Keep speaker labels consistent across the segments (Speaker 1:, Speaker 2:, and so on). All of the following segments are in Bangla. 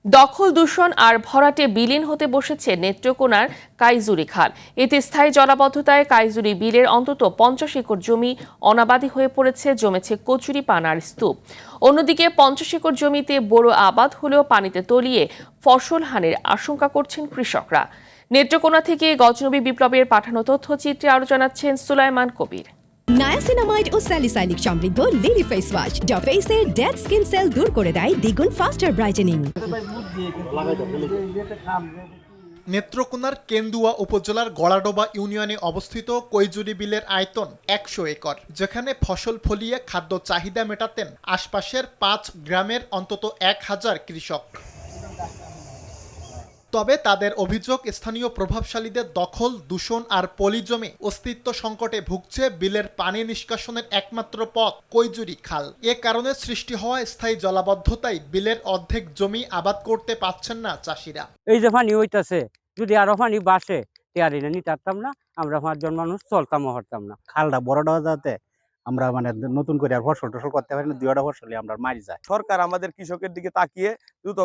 Speaker 1: দখল দূষণ আর ভরাটে বিলীন হতে বসেছে নেত্রকোনার কাইজুরি খাল। এতে স্থায়ী জলাবদ্ধতায় কাইজুরি বিলের অন্তত 50 একর জমি অনাবাদি হয়ে পড়েছে, জমেছে কচুরি পানার স্তূপ। অন্যদিকে 50 একর জমিতে বোরো আবাদ হলেও পানিতে তলিয়ে ফসল হানির আশঙ্কা করছেন কৃষকরা। নেত্রকোনা থেকে গজনবী বিপ্লবের পাঠানো তথ্যচিত্রে আরও জানাচ্ছেন সুলাইমান কবির।
Speaker 2: নায়াসিনামাইড ও স্যালিসাইলিক সমৃদ্ধ লিলি ফেস ওয়াশ যা ফেসের ডেড স্কিন সেল দূর করে দেয় দ্বিগুণ ফাস্টার ব্রাইটেনিং।
Speaker 3: নেত্রকোনার কেন্দুয়া উপজেলার গড়াডোবা ইউনিয়নে অবস্থিত কৈজুরি বিলের আয়তন 100 একর, যেখানে ফসল ফলিয়ে খাদ্য চাহিদা মেটাতেন আশপাশের 5 গ্রামের অন্তত 1000 কৃষক। তবে তাদের অভিযোগ, স্থানীয় প্রভাবশালীদের দখল, দূষণ আর পলি জমে অস্তিত্ব সংকটে ভুগছে বিলের পানি নিষ্কাশনের একমাত্র পথ কৈজুরি খাল। এ কারণে সৃষ্টি হওয়া স্থায়ী জলাবদ্ধতায় বিলের অর্ধেক জমি আবাদ করতে পারছেন না চাষিরা।
Speaker 4: এই যে পানি হইতাছে, যদি আরো পানি বাসে তেয়ারি না নিতে পারতাম না, আমরা 5 জন মানুষ চলতাম হরতাম না।
Speaker 5: খালটা বড় দেওয়া যাতে আমরা নতুন করে আর ফসল টসল করতে পারি না, 2টা ফসলে আমরা মারি যায়।
Speaker 6: সরকার আমাদের কৃষকের দিকে তাকিয়ে দ্রুত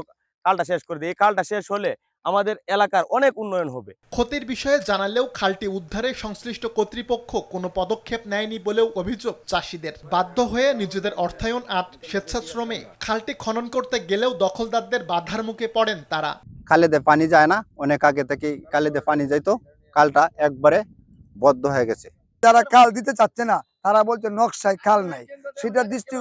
Speaker 6: খালটা শেষ করে দেয়। এই খালটা শেষ হলে আমাদের এলাকার অনেক উন্নয়ন হবে।
Speaker 3: ক্ষতির বিষয়ে জানালেও খালটি উদ্ধারে সংশ্লিষ্ট কর্তৃপক্ষ কোনো পদক্ষেপ নেয়নি বলেও অভিযোগ চাষিদের। বাধ্য হয়ে নিজেদের অর্থায়ন আর স্বেচ্ছাশ্রমে খালটি খনন করতে গেলেও দখলদারদের বাধার মুখে পড়েন তারা।
Speaker 5: খালেতে পানি যায় না, অনেক আগে থেকেই খালেতে পানি যাইতো, খালটা একবারে বদ্ধ হয়ে গেছে।
Speaker 7: যারা খাল দিতে চাচ্ছে না তারা বলছে নকশায় খাল নাই, সেটা দৃষ্টি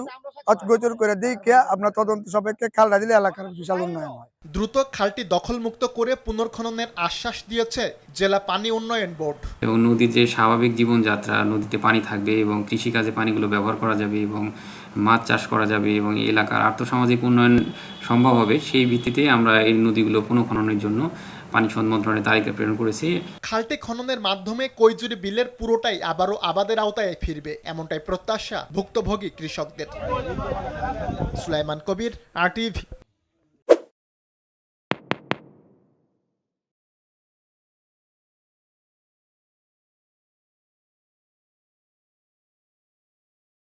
Speaker 7: গোচর করে দেখে আপনার তদন্ত সাপেক্ষে খালটা দিলে এলাকার বিশাল উন্নয়ন হয়।
Speaker 3: দ্রুত খালটি দখলমুক্ত করে পুনর্খননের আশ্বাস দিয়েছে জেলা পানি উন্নয়ন বোর্ড।
Speaker 8: এবং নদীর যে স্বাভাবিক জীবনযাত্রা, নদীতে পানি থাকবে এবং কৃষিকাজে পানিগুলো ব্যবহার করা যাবে এবং মাছ চাষ করা যাবে এবং এই এলাকার আর্থসামাজিক উন্নয়ন সম্ভব হবে, সেই ভিত্তিতে আমরা এই নদীগুলো পুনঃখননের জন্য পানি সম্পদ মন্ত্রণালয়ে তালিকা প্রেরণ করেছি।
Speaker 3: খালটি খননের মাধ্যমে কৈজুরি বিলের পুরোটাই আবারও আবাদের আওতায় ফিরবে, এমনটাই প্রত্যাশা ভুক্তভোগী কৃষকদের। সুলাইমান কবির, RTV।